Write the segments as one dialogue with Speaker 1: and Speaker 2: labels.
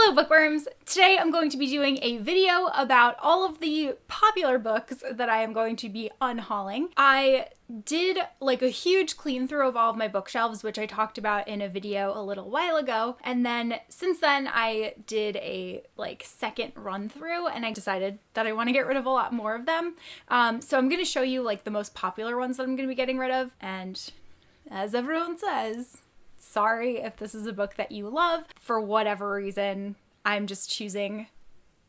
Speaker 1: Hello bookworms! Today I'm going to be doing a video about all of the popular books that I am going to be unhauling. I did like a huge clean through of all of my bookshelves, which I talked about in a video a little while ago, and then since then I did a second run through and I decided that I want to get rid of a lot more of them. So I'm going to show you the most popular ones that I'm going to be getting rid of, and as everyone says, sorry if this is a book that you love. For whatever reason, I'm just choosing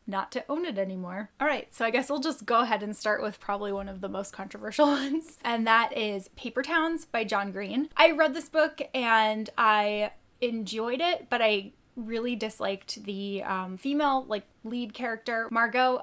Speaker 1: not to own it anymore. All right, so I guess I'll just go ahead and start with probably one of the most controversial ones, and that is Paper Towns by John Green. I read this book and I enjoyed it, but I really disliked the female lead character, Margot.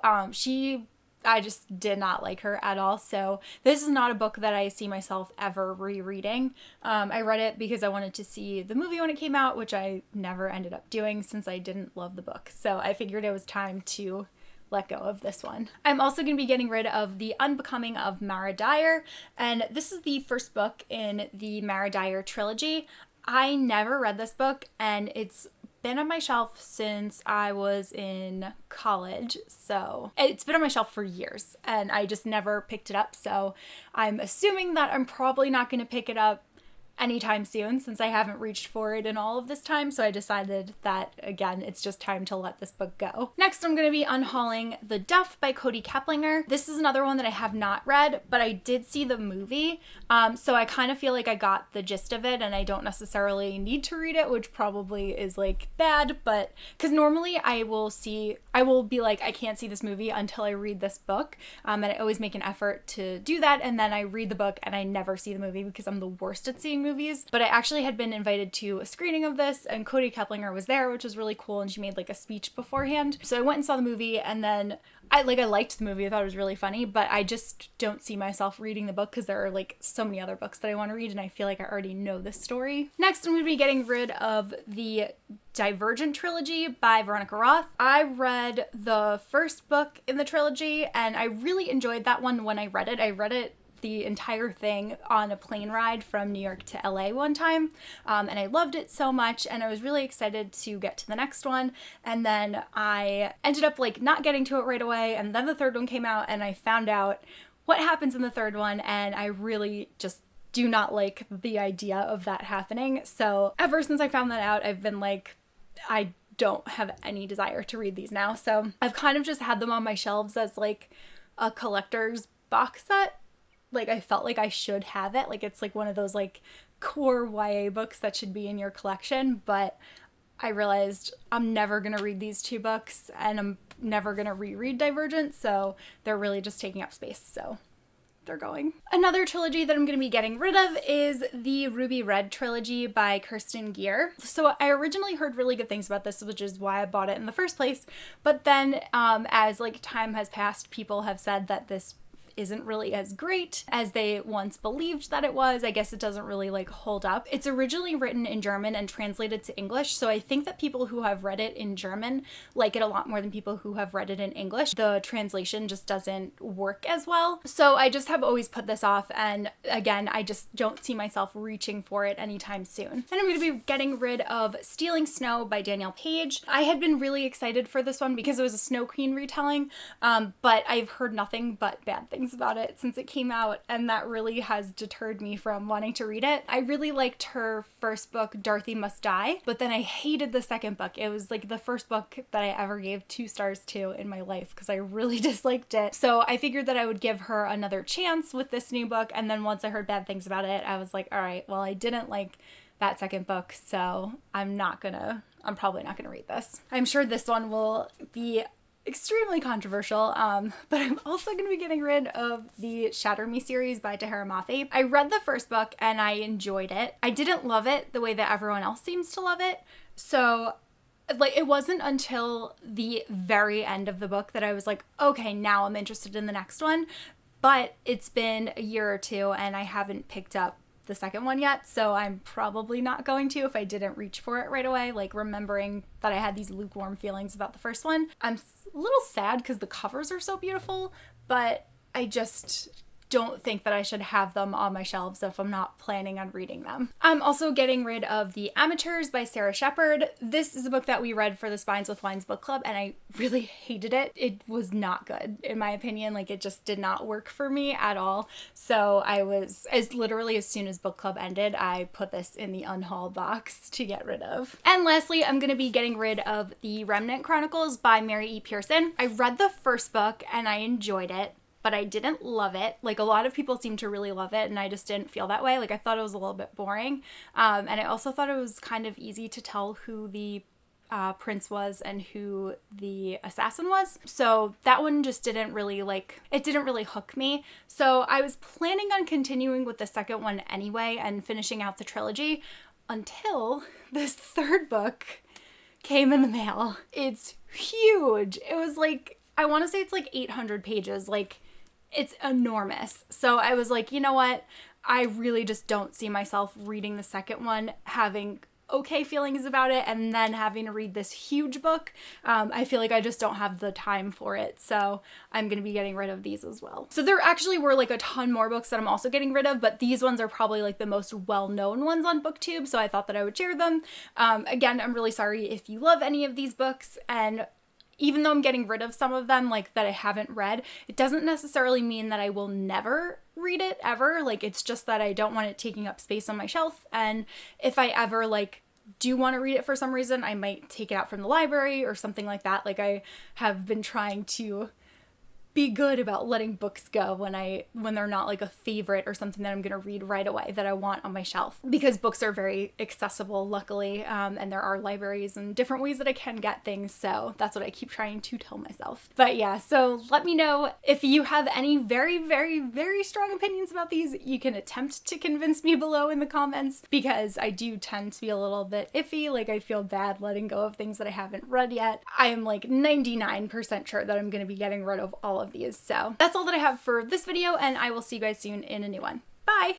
Speaker 1: I just did not like her at all, so this is not a book that I see myself ever rereading. I read it because I wanted to see the movie when it came out, which I never ended up doing since I didn't love the book, so I figured it was time to let go of this one. I'm also going to be getting rid of The Unbecoming of Mara Dyer, and this is the first book in the Mara Dyer trilogy. I never read this book, and it's been on my shelf since I was in college, so it's been on my shelf for years and I just never picked it up, so I'm assuming that I'm probably not going to pick it up anytime soon since I haven't reached for it in all of this time, so I decided that, again, it's just time to let this book go. Next, I'm going to be unhauling The Duff by Cody Keplinger. This is another one that I have not read, but I did see the movie, so I kind of feel like I got the gist of it and I don't necessarily need to read it, which probably is bad, but because normally I will be like, I can't see this movie until I read this book, and I always make an effort to do that, and then I read the book and I never see the movie because I'm the worst at seeing movies. But I actually had been invited to a screening of this and Cody Keplinger was there, which was really cool, and she made a speech beforehand. So I went and saw the movie, and then I liked the movie. I thought it was really funny, but I just don't see myself reading the book because there are so many other books that I want to read and I feel like I already know this story. Next, I'm going to be getting rid of the Divergent trilogy by Veronica Roth. I read the first book in the trilogy and I really enjoyed that one when I read it. I read it the entire thing on a plane ride from New York to LA one time, and I loved it so much, and I was really excited to get to the next one, and then I ended up not getting to it right away, and then the third one came out and I found out what happens in the third one, and I really just do not like the idea of that happening. So ever since I found that out, I've been I don't have any desire to read these now, so I've kind of just had them on my shelves as a collector's box set. I felt like I should have it. It's one of those core YA books that should be in your collection, but I realized I'm never going to read these two books and I'm never going to reread Divergent, so they're really just taking up space, so they're going. Another trilogy that I'm going to be getting rid of is the Ruby Red trilogy by Kirsten Gere. So I originally heard really good things about this, which is why I bought it in the first place, but then as time has passed, people have said that this isn't really as great as they once believed that it was. I guess it doesn't really hold up. It's originally written in German and translated to English, so I think that people who have read it in German like it a lot more than people who have read it in English. The translation just doesn't work as well. So I just have always put this off, and again, I just don't see myself reaching for it anytime soon. Then I'm going to be getting rid of Stealing Snow by Danielle Page. I had been really excited for this one because it was a Snow Queen retelling, but I've heard nothing but bad things about it since it came out, and that really has deterred me from wanting to read it. I really liked her first book, Dorothy Must Die, but then I hated the second book. It was the first book that I ever gave 2 stars to in my life because I really disliked it. So I figured that I would give her another chance with this new book, and then once I heard bad things about it, I was like, all right, well, I didn't like that second book, so I'm probably not gonna read this. I'm sure this one will be extremely controversial, but I'm also going to be getting rid of the Shatter Me series by Tahira Mafi. I read the first book and I enjoyed it. I didn't love it the way that everyone else seems to love it, so it wasn't until the very end of the book that I was like, okay, now I'm interested in the next one, but it's been a year or two and I haven't picked up the second one yet, so I'm probably not going to if I didn't reach for it right away, remembering that I had these lukewarm feelings about the first one. I'm a little sad because the covers are so beautiful, but I just don't think that I should have them on my shelves if I'm not planning on reading them. I'm also getting rid of The Amateurs by Sara Shepard. This is a book that we read for the Spines with Wines book club, and I really hated it. It was not good, in my opinion. Like, it just did not work for me at all. So I was, literally as soon as book club ended, I put this in the Unhaul box to get rid of. And lastly, I'm going to be getting rid of the Remnant Chronicles by Mary E. Pearson. I read the first book and I enjoyed it, but I didn't love it. Like, a lot of people seem to really love it, and I just didn't feel that way. Like, I thought it was a little bit boring. And I also thought it was kind of easy to tell who the prince was and who the assassin was. So that one just didn't really hook me. So I was planning on continuing with the second one anyway and finishing out the trilogy until this third book came in the mail. It's huge. It was like, I want to say it's like 800 pages. Like, it's enormous. So I was like, you know what? I really just don't see myself reading the second one, having okay feelings about it, and then having to read this huge book. I feel like I just don't have the time for it. So I'm going to be getting rid of these as well. So there actually were like a ton more books that I'm also getting rid of, but these ones are probably like the most well-known ones on BookTube. So I thought that I would share them. Again, I'm really sorry if you love any of these books, and even though I'm getting rid of some of them, like, that I haven't read, it doesn't necessarily mean that I will never read it ever. Like, it's just that I don't want it taking up space on my shelf. And if I ever, like, do want to read it for some reason, I might take it out from the library or something like that. Like, I have been trying to be good about letting books go when they're not like a favorite or something that I'm going to read right away that I want on my shelf, because books are very accessible, luckily, and there are libraries and different ways that I can get things, so that's what I keep trying to tell myself. But yeah, so let me know if you have any very, very, very strong opinions about these. You can attempt to convince me below in the comments, because I do tend to be a little bit iffy. Like, I feel bad letting go of things that I haven't read yet. I am like 99% sure that I'm going to be getting rid of all of these. So that's all that I have for this video, and I will see you guys soon in a new one. Bye!